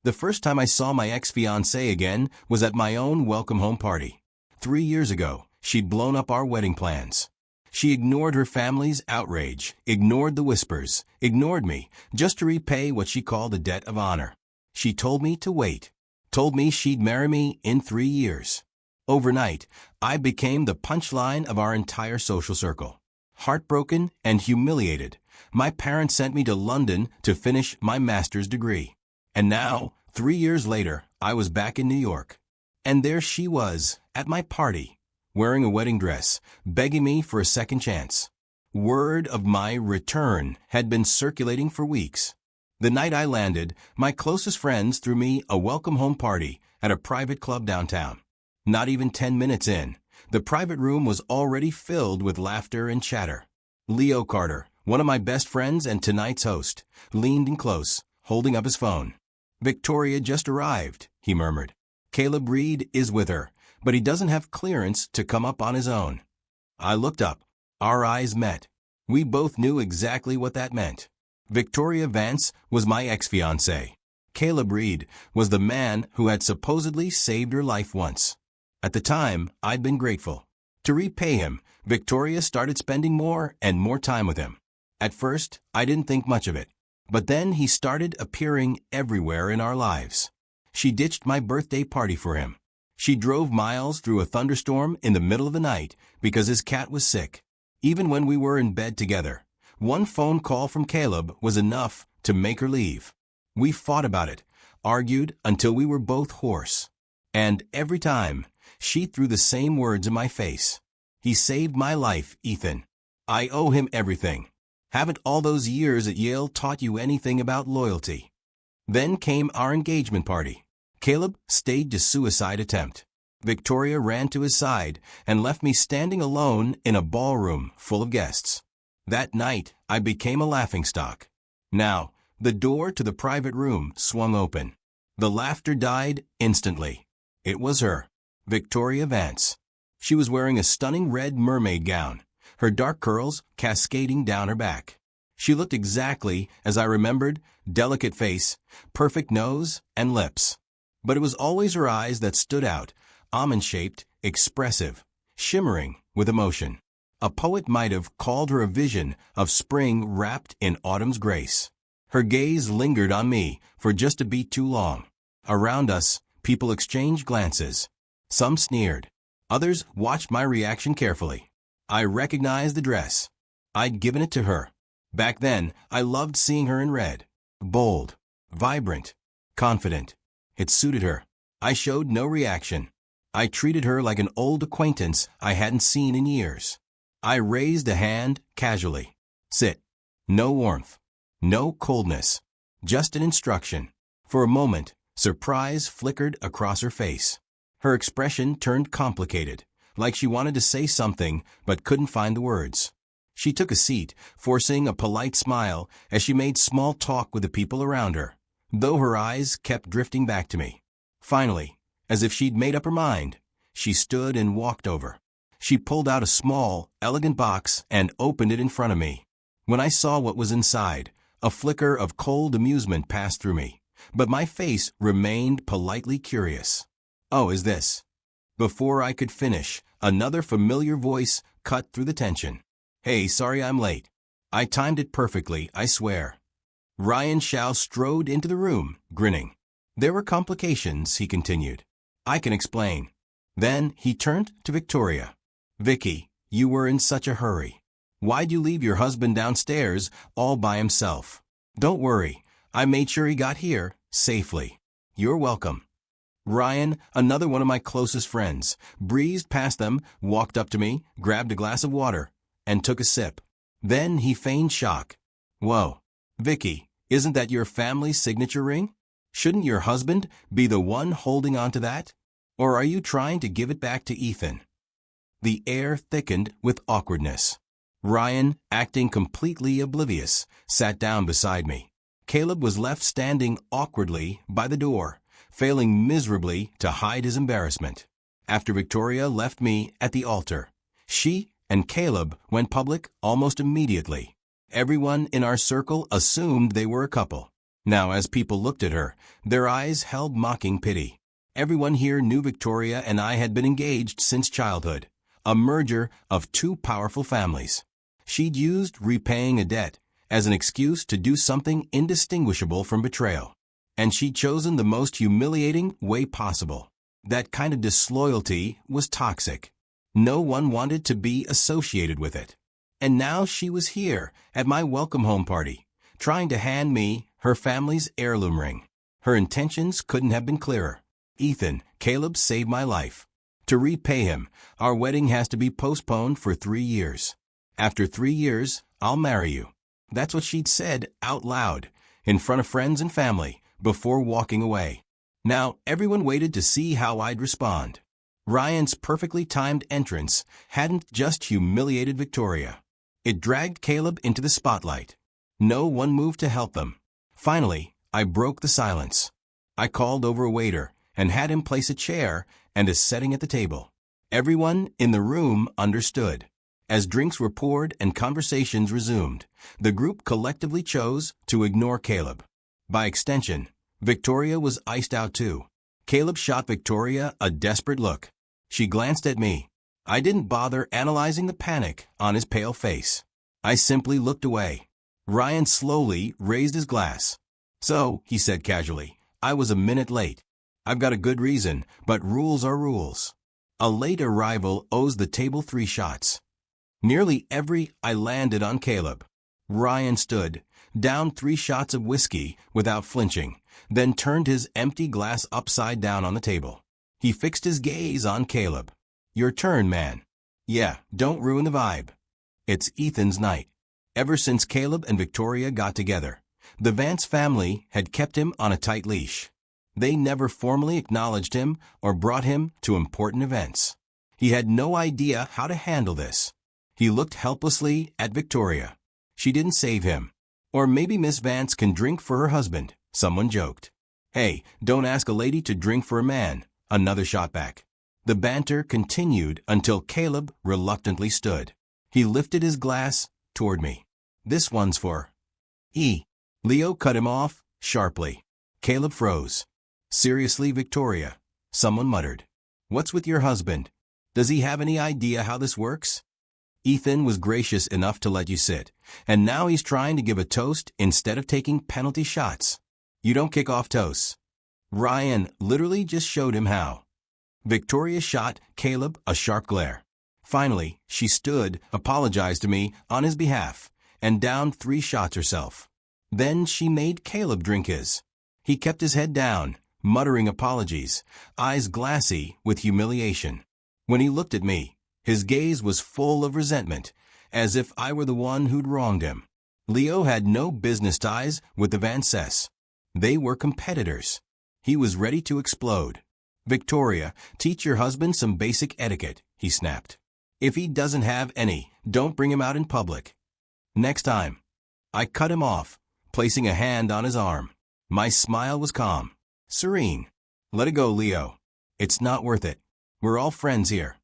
The first time I saw my ex-fiancée again was at my own welcome home party. 3 years ago, she'd blown up our wedding plans. She ignored her family's outrage, ignored the whispers, ignored me, just to repay what she called a debt of honor. She told me to wait, told me she'd marry me in 3 years. Overnight, I became the punchline of our entire social circle. Heartbroken and humiliated, my parents sent me to London to finish my master's degree. And now, 3 years later, I was back in New York. And there she was, at my party, wearing a wedding dress, begging me for a second chance. Word of my return had been circulating for weeks. The night I landed, my closest friends threw me a welcome home party at a private club downtown. Not even 10 minutes in, the private room was already filled with laughter and chatter. Leo Carter, one of my best friends and tonight's host, leaned in close, holding up his phone. "Victoria just arrived," he murmured. "Caleb Reed is with her, but he doesn't have clearance to come up on his own." I looked up. Our eyes met. We both knew exactly what that meant. Victoria Vance was my ex-fiancée. Caleb Reed was the man who had supposedly saved her life once. At the time, I'd been grateful. To repay him, Victoria started spending more and more time with him. At first, I didn't think much of it. But then he started appearing everywhere in our lives. She ditched my birthday party for him. She drove miles through a thunderstorm in the middle of the night because his cat was sick. Even when we were in bed together, one phone call from Caleb was enough to make her leave. We fought about it, argued until we were both hoarse. And every time, she threw the same words in my face. "He saved my life, Ethan. I owe him everything. Haven't all those years at Yale taught you anything about loyalty?" Then came our engagement party. Caleb staged a suicide attempt. Victoria ran to his side and left me standing alone in a ballroom full of guests. That night, I became a laughingstock. Now, the door to the private room swung open. The laughter died instantly. It was her, Victoria Vance. She was wearing a stunning red mermaid gown, her dark curls cascading down her back. She looked exactly as I remembered, delicate face, perfect nose, and lips. But it was always her eyes that stood out, almond-shaped, expressive, shimmering with emotion. A poet might have called her a vision of spring wrapped in autumn's grace. Her gaze lingered on me for just a beat too long. Around us, people exchanged glances. Some sneered. Others watched my reaction carefully. I recognized the dress. I'd given it to her. Back then, I loved seeing her in red. Bold, vibrant, confident. It suited her. I showed no reaction. I treated her like an old acquaintance I hadn't seen in years. I raised a hand casually. "Sit." No warmth. No coldness. Just an instruction. For a moment, surprise flickered across her face. Her expression turned complicated, like she wanted to say something but couldn't find the words. She took a seat, forcing a polite smile as she made small talk with the people around her, though her eyes kept drifting back to me. Finally, as if she'd made up her mind, she stood and walked over. She pulled out a small, elegant box and opened it in front of me. When I saw what was inside, a flicker of cold amusement passed through me, but my face remained politely curious. "Oh, is this?" Before I could finish, another familiar voice cut through the tension. "Hey, sorry I'm late. I timed it perfectly, I swear." Ryan Shaw strode into the room, grinning. "There were complications," he continued. "I can explain." Then he turned to Victoria. "Vicky, you were in such a hurry. Why'd you leave your husband downstairs all by himself?" "Don't worry, I made sure he got here safely." "You're welcome." Ryan, another one of my closest friends, breezed past them, walked up to me, grabbed a glass of water, and took a sip. Then he feigned shock. "Whoa, Vicky, isn't that your family's signature ring? Shouldn't your husband be the one holding on to that? Or are you trying to give it back to Ethan?" The air thickened with awkwardness. Ryan, acting completely oblivious, sat down beside me. Caleb was left standing awkwardly by the door, failing miserably to hide his embarrassment. After Victoria left me at the altar, she and Caleb went public almost immediately. Everyone in our circle assumed they were a couple. Now, as people looked at her, their eyes held mocking pity. Everyone here knew Victoria and I had been engaged since childhood, a merger of two powerful families. She'd used repaying a debt as an excuse to do something indistinguishable from betrayal. And she'd chosen the most humiliating way possible. That kind of disloyalty was toxic. No one wanted to be associated with it. And now she was here at my welcome home party, trying to hand me her family's heirloom ring. Her intentions couldn't have been clearer. Ethan, Caleb saved my life. To repay him, our wedding has to be postponed for 3 years. After 3 years, I'll marry you. That's what she'd said out loud, in front of friends and family, before walking away. Now, everyone waited to see how I'd respond. Ryan's perfectly timed entrance hadn't just humiliated Victoria. It dragged Caleb into the spotlight. No one moved to help them. Finally, I broke the silence. I called over a waiter and had him place a chair and a setting at the table. Everyone in the room understood. As drinks were poured and conversations resumed, the group collectively chose to ignore Caleb. By extension, Victoria was iced out too. Caleb shot Victoria a desperate look. She glanced at me. I didn't bother analyzing the panic on his pale face. I simply looked away. Ryan slowly raised his glass. "So," he said casually, "I was a minute late. I've got a good reason, but rules are rules. A late arrival owes the table 3 shots. Nearly every I landed on Caleb. Ryan stood, downed 3 shots of whiskey without flinching, then turned his empty glass upside down on the table. He fixed his gaze on Caleb. "Your turn, man. Yeah, don't ruin the vibe. It's Ethan's night." Ever since Caleb and Victoria got together, the Vance family had kept him on a tight leash. They never formally acknowledged him or brought him to important events. He had no idea how to handle this. He looked helplessly at Victoria. She didn't save him. "Or maybe Miss Vance can drink for her husband," someone joked. "Hey, don't ask a lady to drink for a man," another shot back. The banter continued until Caleb reluctantly stood. He lifted his glass toward me. "This one's for E." Leo cut him off sharply. Caleb froze. "Seriously, Victoria," someone muttered. "What's with your husband? Does he have any idea how this works? Ethan was gracious enough to let you sit, and now he's trying to give a toast instead of taking penalty shots. You don't kick off toasts." Ryan literally just showed him how. Victoria shot Caleb a sharp glare. Finally, she stood, apologized to me on his behalf, and downed 3 shots herself. Then she made Caleb drink his. He kept his head down, muttering apologies, eyes glassy with humiliation. When he looked at me, his gaze was full of resentment, as if I were the one who'd wronged him. Leo had no business ties with the Vances. They were competitors. He was ready to explode. "Victoria, teach your husband some basic etiquette," he snapped. "If he doesn't have any, don't bring him out in public. Next time." I cut him off, placing a hand on his arm. My smile was calm, serene. "Let it go, Leo. It's not worth it. We're all friends here."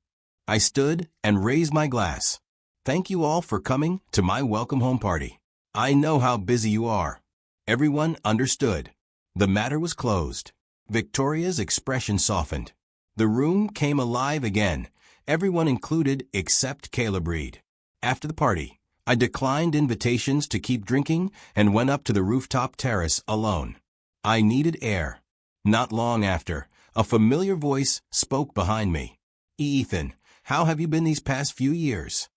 I stood and raised my glass. "Thank you all for coming to my welcome home party. I know how busy you are." Everyone understood. The matter was closed. Victoria's expression softened. The room came alive again, everyone included except Caleb Reed. After the party, I declined invitations to keep drinking and went up to the rooftop terrace alone. I needed air. Not long after, a familiar voice spoke behind me. "Ethan, how have you been these past few years?"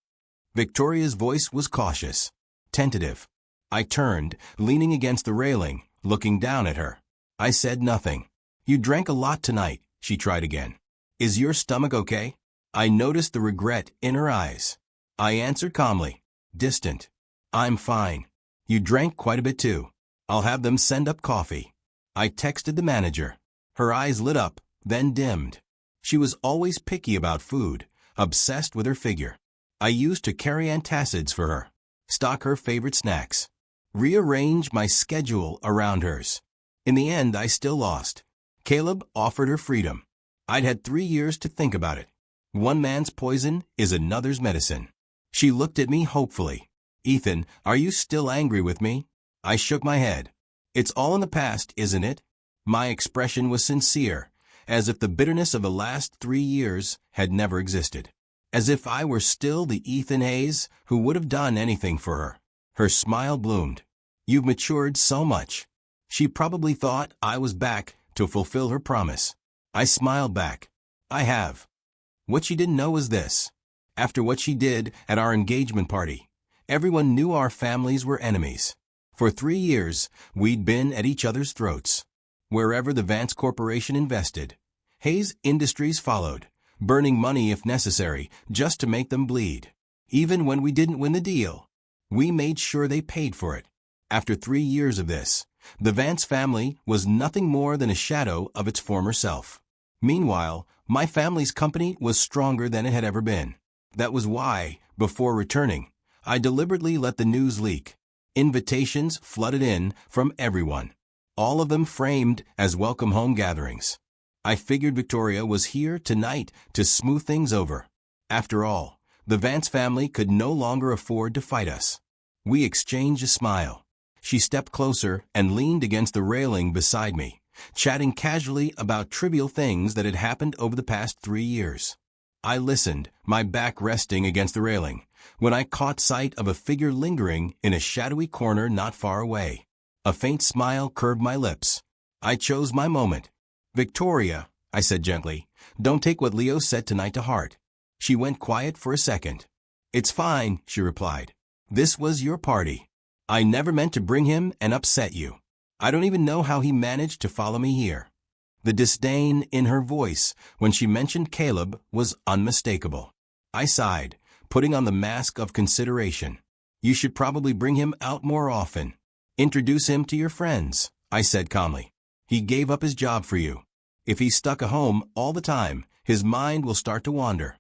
Victoria's voice was cautious, tentative. I turned, leaning against the railing, looking down at her. I said nothing. "You drank a lot tonight," she tried again. "Is your stomach okay?" I noticed the regret in her eyes. I answered calmly, distant. "I'm fine. You drank quite a bit too. I'll have them send up coffee." I texted the manager. Her eyes lit up, then dimmed. She was always picky about food, obsessed with her figure. I used to carry antacids for her, stock her favorite snacks, rearrange my schedule around hers. In the end, I still lost. Caleb offered her freedom. I'd had 3 years to think about it. One man's poison is another's medicine. She looked at me hopefully. "Ethan, are you still angry with me?" I shook my head. It's all in the past, isn't it? My expression was sincere, as if the bitterness of the last 3 years had never existed. As if I were still the Ethan Hayes who would have done anything for her. Her smile bloomed. You've matured so much. She probably thought I was back to fulfill her promise. I smiled back. I have. What she didn't know was this. After what she did at our engagement party, everyone knew our families were enemies. For 3 years, we'd been at each other's throats. Wherever the Vance Corporation invested, Hayes Industries followed, burning money if necessary, just to make them bleed. Even when we didn't win the deal, we made sure they paid for it. After 3 years of this, the Vance family was nothing more than a shadow of its former self. Meanwhile, my family's company was stronger than it had ever been. That was why, before returning, I deliberately let the news leak. Invitations flooded in from everyone, all of them framed as welcome home gatherings. I figured Victoria was here tonight to smooth things over. After all, the Vance family could no longer afford to fight us. We exchanged a smile. She stepped closer and leaned against the railing beside me, chatting casually about trivial things that had happened over the past 3 years. I listened, my back resting against the railing, when I caught sight of a figure lingering in a shadowy corner not far away. A faint smile curved my lips. I chose my moment. Victoria, I said gently, don't take what Leo said tonight to heart. She went quiet for a second. It's fine, she replied. This was your party. I never meant to bring him and upset you. I don't even know how he managed to follow me here. The disdain in her voice when she mentioned Caleb was unmistakable. I sighed, putting on the mask of consideration. You should probably bring him out more often. Introduce him to your friends, I said calmly. He gave up his job for you. If he's stuck at home all the time, his mind will start to wander.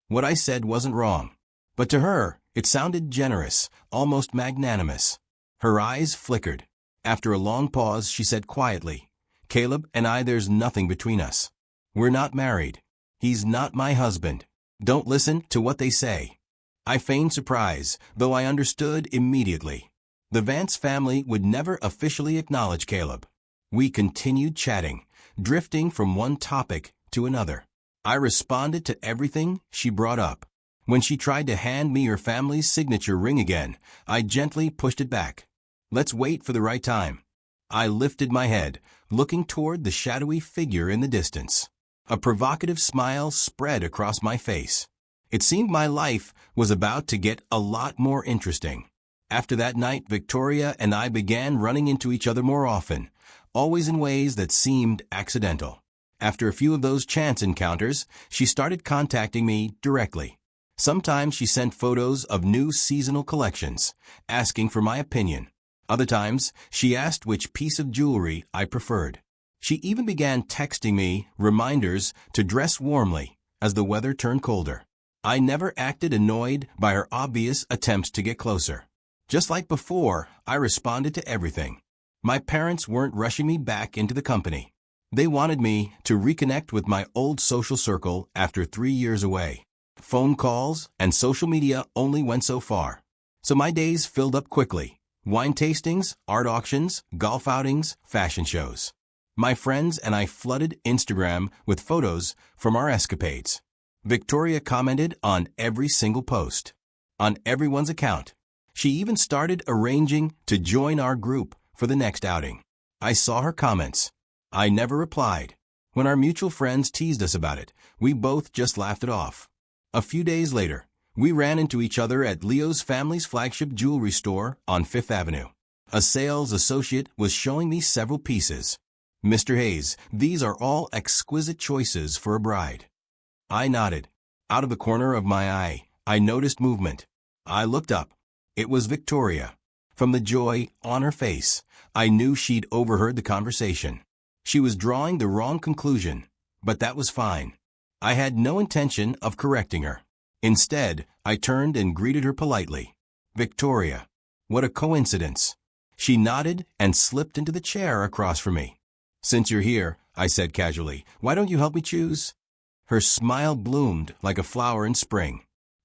What I said wasn't wrong. But to her, it sounded generous, almost magnanimous. Her eyes flickered. After a long pause, she said quietly, Caleb and I, there's nothing between us. We're not married. He's not my husband. Don't listen to what they say. I feigned surprise, though I understood immediately. The Vance family would never officially acknowledge Caleb. We continued chatting, drifting from one topic to another. I responded to everything she brought up. When she tried to hand me her family's signature ring again, I gently pushed it back. Let's wait for the right time. I lifted my head, looking toward the shadowy figure in the distance. A provocative smile spread across my face. It seemed my life was about to get a lot more interesting. After that night, Victoria and I began running into each other more often, always in ways that seemed accidental. After a few of those chance encounters, she started contacting me directly. Sometimes she sent photos of new seasonal collections, asking for my opinion. Other times, she asked which piece of jewelry I preferred. She even began texting me reminders to dress warmly as the weather turned colder. I never acted annoyed by her obvious attempts to get closer. Just like before, I responded to everything. My parents weren't rushing me back into the company. They wanted me to reconnect with my old social circle after 3 years away. Phone calls and social media only went so far. So my days filled up quickly. Wine tastings, art auctions, golf outings, fashion shows. My friends and I flooded Instagram with photos from our escapades. Victoria commented on every single post, on everyone's account. She even started arranging to join our group for the next outing. I saw her comments. I never replied. When our mutual friends teased us about it, we both just laughed it off. A few days later, we ran into each other at Leo's family's flagship jewelry store on 5th Avenue. A sales associate was showing me several pieces. Mr. Hayes, these are all exquisite choices for a bride. I nodded. Out of the corner of my eye, I noticed movement. I looked up. It was Victoria. From the joy on her face, I knew she'd overheard the conversation. She was drawing the wrong conclusion, but that was fine. I had no intention of correcting her. Instead, I turned and greeted her politely. Victoria. What a coincidence. She nodded and slipped into the chair across from me. Since you're here, I said casually, why don't you help me choose? Her smile bloomed like a flower in spring.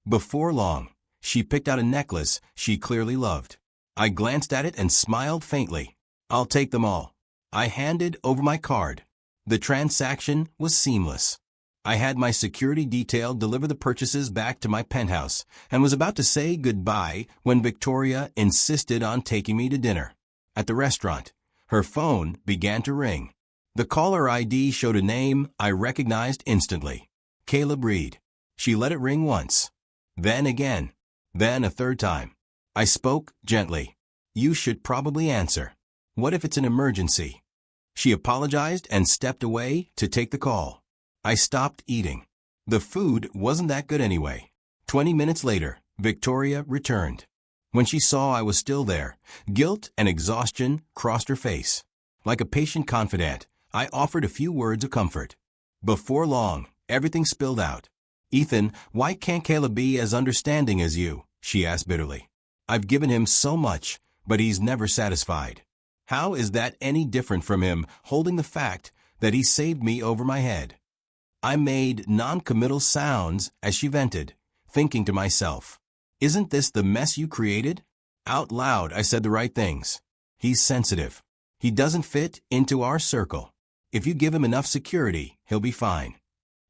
Before long, she picked out a necklace she clearly loved. I glanced at it and smiled faintly. I'll take them all. I handed over my card. The transaction was seamless. I had my security detail deliver the purchases back to my penthouse and was about to say goodbye when Victoria insisted on taking me to dinner. At the restaurant, her phone began to ring. The caller ID showed a name I recognized instantly. Caleb Reed. She let it ring once. Then again. Then a third time. I spoke gently. You should probably answer. What if it's an emergency? She apologized and stepped away to take the call. I stopped eating. The food wasn't that good anyway. 20 minutes later, Victoria returned. When she saw I was still there, guilt and exhaustion crossed her face. Like a patient confidant, I offered a few words of comfort. Before long, everything spilled out. Ethan, why can't Caleb be as understanding as you? She asked bitterly. I've given him so much, but he's never satisfied. How is that any different from him holding the fact that he saved me over my head? I made non-committal sounds as she vented, thinking to myself, isn't this the mess you created? Out loud, I said the right things. He's sensitive. He doesn't fit into our circle. If you give him enough security, he'll be fine.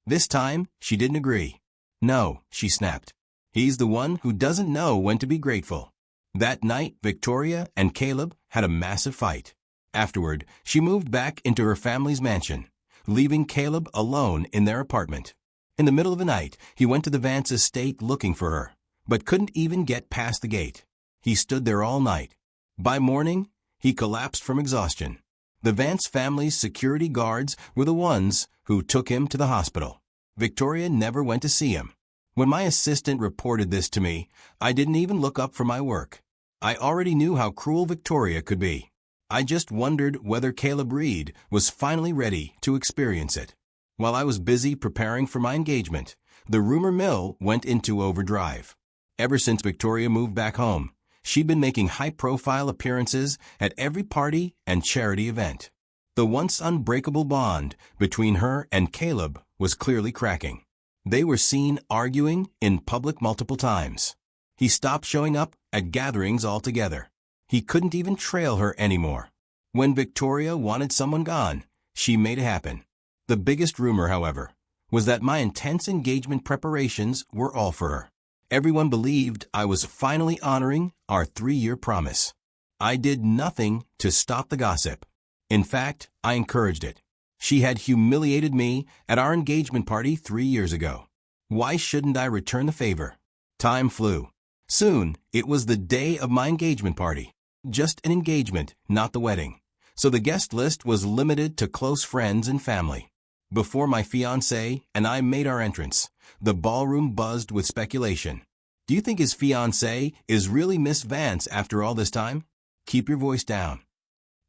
This time, she didn't agree. No, she snapped. He's the one who doesn't know when to be grateful. That night, Victoria and Caleb had a massive fight. Afterward, she moved back into her family's mansion, leaving Caleb alone in their apartment. In the middle of the night, he went to the Vance estate looking for her, but couldn't even get past the gate. He stood there all night. By morning, he collapsed from exhaustion. The Vance family's security guards were the ones who took him to the hospital. Victoria never went to see him. When my assistant reported this to me, I didn't even look up from my work. I already knew how cruel Victoria could be. I just wondered whether Caleb Reed was finally ready to experience it. While I was busy preparing for my engagement, the rumor mill went into overdrive. Ever since Victoria moved back home, she'd been making high-profile appearances at every party and charity event. The once unbreakable bond between her and Caleb was clearly cracking. They were seen arguing in public multiple times. He stopped showing up at gatherings altogether. He couldn't even trail her anymore. When Victoria wanted someone gone, she made it happen. The biggest rumor, however, was that my intense engagement preparations were all for her. Everyone believed I was finally honoring our 3-year promise. I did nothing to stop the gossip. In fact, I encouraged it. She had humiliated me at our engagement party 3 years ago. Why shouldn't I return the favor? Time flew. Soon, it was the day of my engagement party. Just an engagement, not the wedding. So the guest list was limited to close friends and family. Before my fiancé and I made our entrance, the ballroom buzzed with speculation. Do you think his fiancée is really Miss Vance after all this time? Keep your voice down.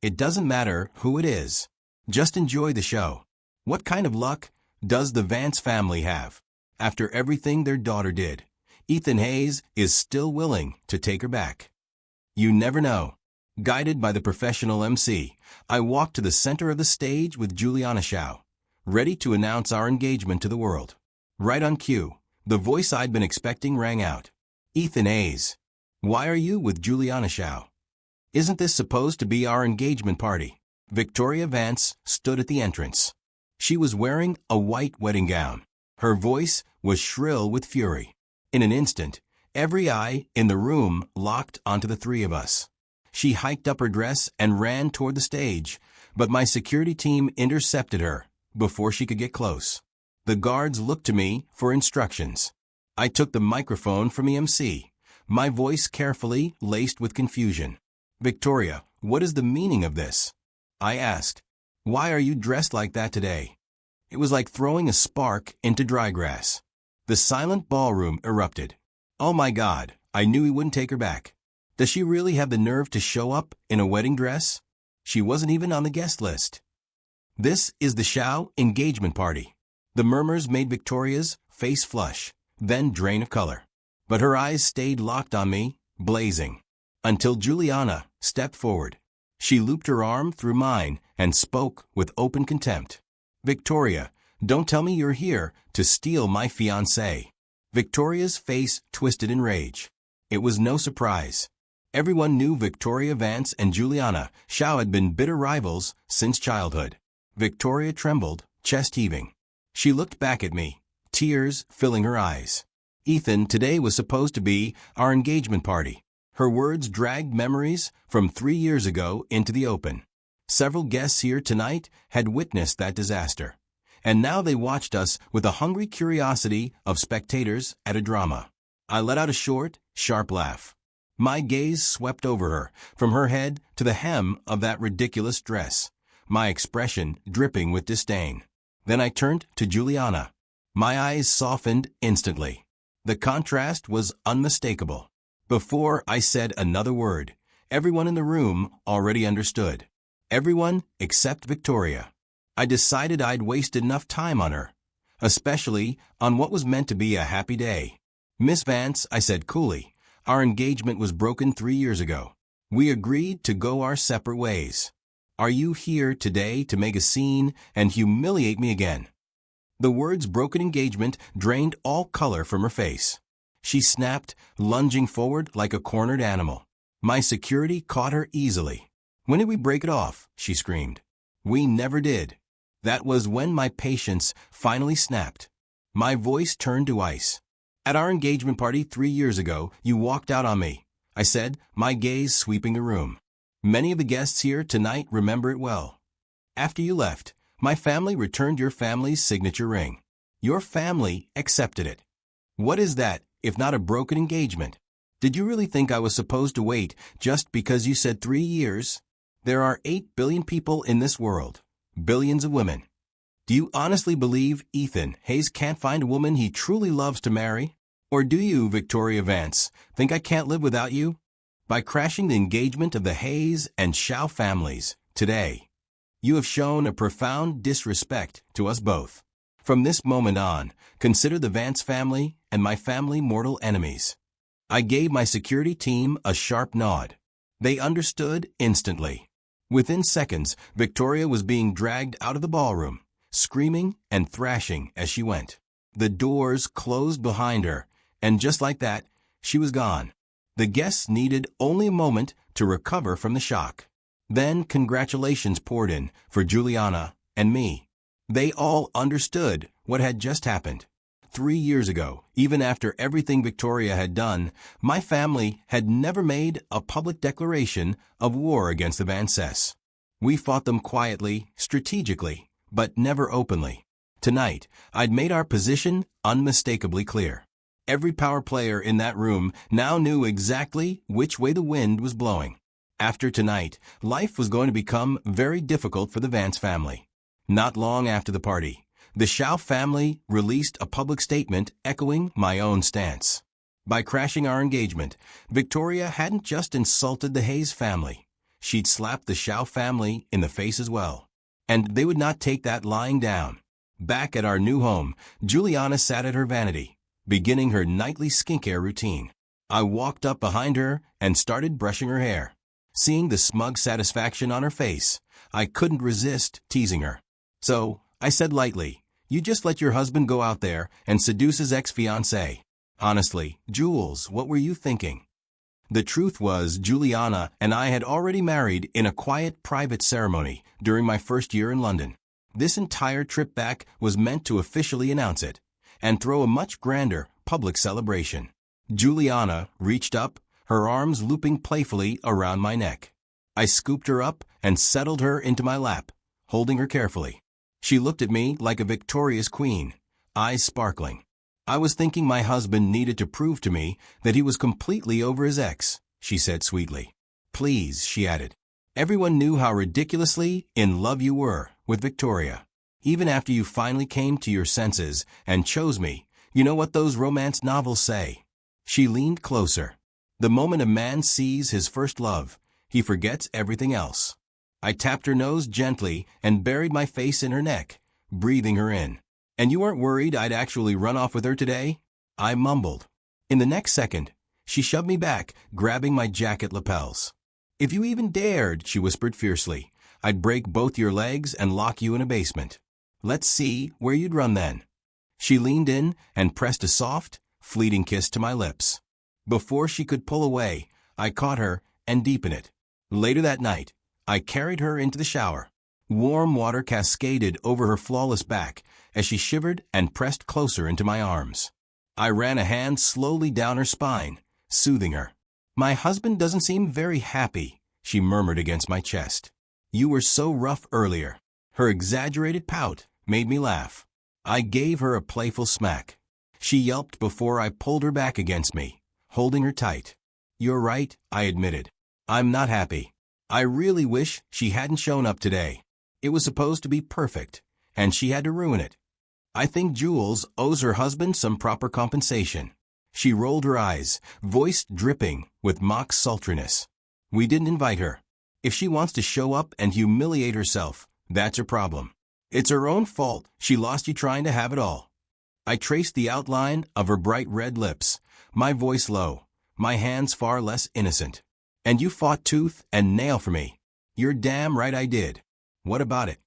It doesn't matter who it is. Just enjoy the show. What kind of luck does the Vance family have? After everything their daughter did, Ethan Hayes is still willing to take her back. You never know. Guided by the professional MC, I walked to the center of the stage with Juliana Shaw, ready to announce our engagement to the world. Right on cue, the voice I'd been expecting rang out. Ethan Hayes, why are you with Juliana Shaw? Isn't this supposed to be our engagement party? Victoria Vance stood at the entrance. She was wearing a white wedding gown. Her voice was shrill with fury. In an instant, every eye in the room locked onto the three of us. She hiked up her dress and ran toward the stage, but my security team intercepted her before she could get close. The guards looked to me for instructions. I took the microphone from the MC, my voice carefully laced with confusion. Victoria, what is the meaning of this? I asked. Why are you dressed like that today? It was like throwing a spark into dry grass. The silent ballroom erupted. Oh my God, I knew he wouldn't take her back. Does she really have the nerve to show up in a wedding dress? She wasn't even on the guest list. This is the Shaw engagement party. The murmurs made Victoria's face flush, then drain of color. But her eyes stayed locked on me, blazing. Until Juliana stepped forward. She looped her arm through mine and spoke with open contempt. Victoria, don't tell me you're here to steal my fiancé. Victoria's face twisted in rage. It was no surprise. Everyone knew Victoria Vance and Juliana Shao had been bitter rivals since childhood. Victoria trembled, chest heaving. She looked back at me, tears filling her eyes. Ethan, today was supposed to be our engagement party. Her words dragged memories from 3 years ago into the open. Several guests here tonight had witnessed that disaster, and now they watched us with the hungry curiosity of spectators at a drama. I let out a short, sharp laugh. My gaze swept over her, from her head to the hem of that ridiculous dress, my expression dripping with disdain. Then I turned to Juliana. My eyes softened instantly. The contrast was unmistakable. Before I said another word, everyone in the room already understood. Everyone except Victoria. I decided I'd wasted enough time on her, especially on what was meant to be a happy day. Miss Vance, I said coolly, our engagement was broken 3 years ago. We agreed to go our separate ways. Are you here today to make a scene and humiliate me again? The words broken engagement drained all color from her face. She snapped, lunging forward like a cornered animal. My security caught her easily. When did we break it off? She screamed. We never did. That was when my patience finally snapped. My voice turned to ice. At our engagement party 3 years ago, you walked out on me, I said, my gaze sweeping the room. Many of the guests here tonight remember it well. After you left, my family returned your family's signature ring. Your family accepted it. What is that, if not a broken engagement? Did you really think I was supposed to wait just because you said 3 years? There are 8 billion people in this world. Billions of women. Do you honestly believe Ethan Hayes can't find a woman he truly loves to marry? Or do you, Victoria Vance, think I can't live without you? By crashing the engagement of the Hayes and Shao families today, you have shown a profound disrespect to us both. From this moment on, consider the Vance family and my family mortal enemies. I gave my security team a sharp nod. They understood instantly. Within seconds, Victoria was being dragged out of the ballroom, screaming and thrashing as she went. The doors closed behind her, and just like that, she was gone. The guests needed only a moment to recover from the shock. Then congratulations poured in for Juliana and me. They all understood what had just happened. 3 years ago, even after everything Victoria had done, my family had never made a public declaration of war against the Vances. We fought them quietly, strategically, but never openly. Tonight, I'd made our position unmistakably clear. Every power player in that room now knew exactly which way the wind was blowing. After tonight, life was going to become very difficult for the Vance family. Not long after the party, the Shao family released a public statement echoing my own stance. By crashing our engagement, Victoria hadn't just insulted the Hayes family. She'd slapped the Shao family in the face as well. And they would not take that lying down. Back at our new home, Juliana sat at her vanity, beginning her nightly skincare routine. I walked up behind her and started brushing her hair. Seeing the smug satisfaction on her face, I couldn't resist teasing her. So, I said lightly, you just let your husband go out there and seduce his ex-fiancée. Honestly, Jules, what were you thinking? The truth was, Juliana and I had already married in a quiet, private ceremony during my first year in London. This entire trip back was meant to officially announce it and throw a much grander public celebration. Juliana reached up, her arms looping playfully around my neck. I scooped her up and settled her into my lap, holding her carefully. She looked at me like a victorious queen, eyes sparkling. I was thinking my husband needed to prove to me that he was completely over his ex, she said sweetly. Please, she added. Everyone knew how ridiculously in love you were with Victoria. Even after you finally came to your senses and chose me, you know what those romance novels say. She leaned closer. The moment a man sees his first love, he forgets everything else. I tapped her nose gently and buried my face in her neck, breathing her in. And you weren't worried I'd actually run off with her today? I mumbled. In the next second, she shoved me back, grabbing my jacket lapels. If you even dared, she whispered fiercely, I'd break both your legs and lock you in a basement. Let's see where you'd run then. She leaned in and pressed a soft, fleeting kiss to my lips. Before she could pull away, I caught her and deepened it. Later that night, I carried her into the shower. Warm water cascaded over her flawless back as she shivered and pressed closer into my arms. I ran a hand slowly down her spine, soothing her. "My husband doesn't seem very happy," she murmured against my chest. "You were so rough earlier." Her exaggerated pout made me laugh. I gave her a playful smack. She yelped before I pulled her back against me, holding her tight. "You're right," I admitted. "I'm not happy. I really wish she hadn't shown up today. It was supposed to be perfect, and she had to ruin it. I think Jules owes her husband some proper compensation." She rolled her eyes, voice dripping with mock sultriness. "We didn't invite her. If she wants to show up and humiliate herself, that's her problem. It's her own fault she lost you trying to have it all." I traced the outline of her bright red lips, my voice low, my hands far less innocent. "And you fought tooth and nail for me." "You're damn right I did. What about it?"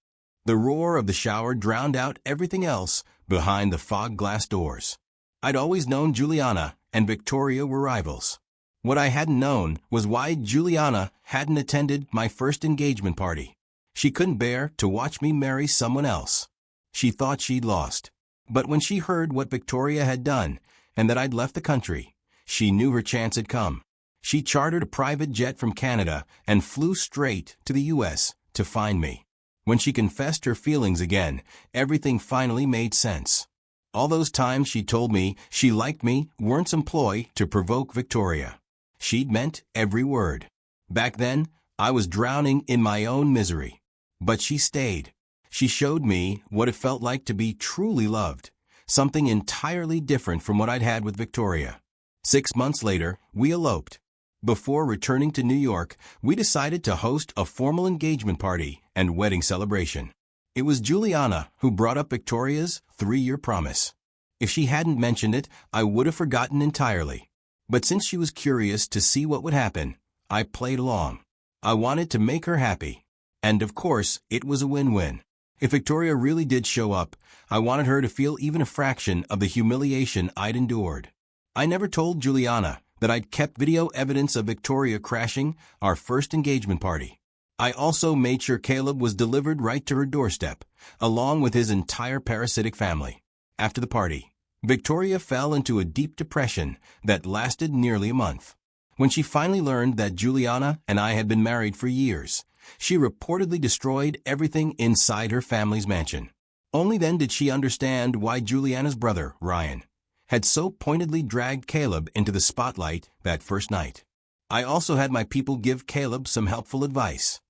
The roar of the shower drowned out everything else behind the fog-glass doors. I'd always known Juliana and Victoria were rivals. What I hadn't known was why Juliana hadn't attended my first engagement party. She couldn't bear to watch me marry someone else. She thought she'd lost. But when she heard what Victoria had done and that I'd left the country, she knew her chance had come. She chartered a private jet from Canada and flew straight to the U.S. to find me. When she confessed her feelings again, everything finally made sense. All those times she told me she liked me weren't some ploy to provoke Victoria. She'd meant every word. Back then, I was drowning in my own misery. But she stayed. She showed me what it felt like to be truly loved, something entirely different from what I'd had with Victoria. 6 months later, we eloped. Before returning to New York, we decided to host a formal engagement party and wedding celebration. It was Juliana who brought up Victoria's 3-year promise. If she hadn't mentioned it, I would have forgotten entirely. But since she was curious to see what would happen, I played along. I wanted to make her happy. And of course, it was a win-win. If Victoria really did show up, I wanted her to feel even a fraction of the humiliation I'd endured. I never told Juliana that I'd kept video evidence of Victoria crashing our first engagement party. I also made sure Caleb was delivered right to her doorstep, along with his entire parasitic family. After the party, Victoria fell into a deep depression that lasted nearly a month. When she finally learned that Juliana and I had been married for years, she reportedly destroyed everything inside her family's mansion. Only then did she understand why Juliana's brother, Ryan, had so pointedly dragged Caleb into the spotlight that first night. I also had my people give Caleb some helpful advice.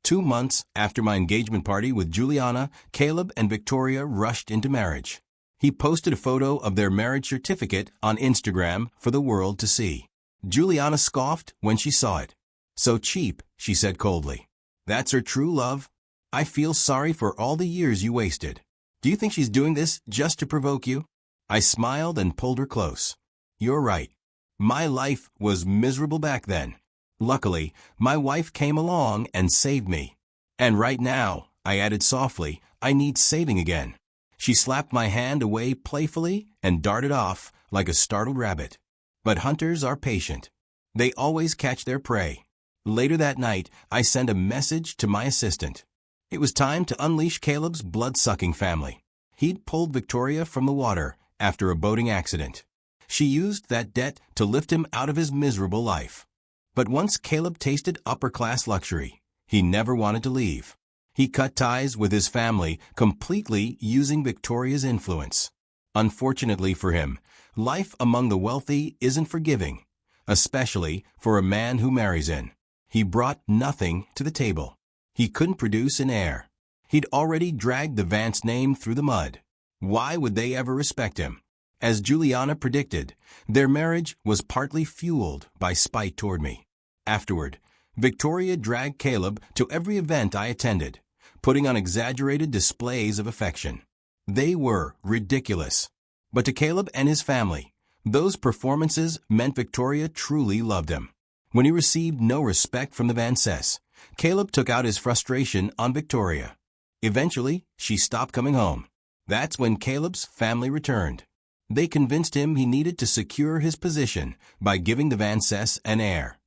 2 months after my engagement party with Juliana, Caleb and Victoria rushed into marriage. He posted a photo of their marriage certificate on Instagram for the world to see. Juliana scoffed when she saw it. "So cheap," she said coldly. "That's her true love? I feel sorry for all the years you wasted. Do you think she's doing this just to provoke you?" I smiled and pulled her close. "You're right. My life was miserable back then. Luckily, my wife came along and saved me. And right now," I added softly, "I need saving again." She slapped my hand away playfully and darted off like a startled rabbit. But hunters are patient. They always catch their prey. Later that night, I sent a message to my assistant. It was time to unleash Caleb's blood-sucking family. He'd pulled Victoria from the water after a boating accident. She used that debt to lift him out of his miserable life. But once Caleb tasted upper-class luxury, he never wanted to leave. He cut ties with his family, completely using Victoria's influence. Unfortunately for him, life among the wealthy isn't forgiving, especially for a man who marries in. He brought nothing to the table. He couldn't produce an heir. He'd already dragged the Vance name through the mud. Why would they ever respect him? As Juliana predicted, their marriage was partly fueled by spite toward me. Afterward, Victoria dragged Caleb to every event I attended, putting on exaggerated displays of affection. They were ridiculous. But to Caleb and his family, those performances meant Victoria truly loved him. When he received no respect from the Vances, Caleb took out his frustration on Victoria. Eventually, she stopped coming home. That's when Caleb's family returned. They convinced him he needed to secure his position by giving the Vances an heir.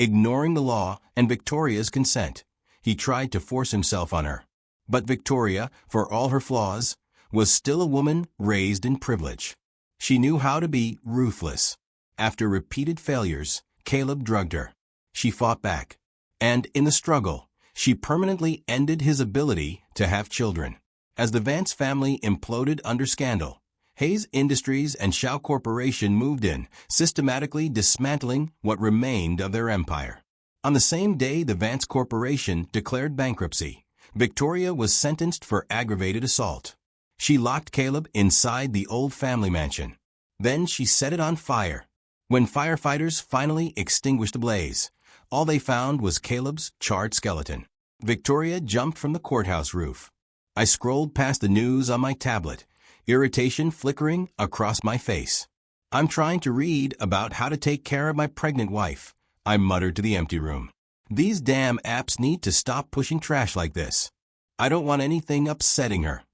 ignoring the law and Victoria's consent. He tried to force himself on her. But Victoria, for all her flaws, was still a woman raised in privilege. She knew how to be ruthless. After repeated failures, Caleb drugged her. She fought back. And in the struggle, she permanently ended his ability to have children. As the Vance family imploded under scandal, Hayes Industries and Shaw Corporation moved in, systematically dismantling what remained of their empire. On the same day the Vance Corporation declared bankruptcy, Victoria was sentenced for aggravated assault. She locked Caleb inside the old family mansion. Then she set it on fire. When firefighters finally extinguished the blaze, all they found was Caleb's charred skeleton. Victoria jumped from the courthouse roof. I scrolled past the news on my tablet, irritation flickering across my face. "I'm trying to read about how to take care of my pregnant wife," I muttered to the empty room. "These damn apps need to stop pushing trash like this. I don't want anything upsetting her."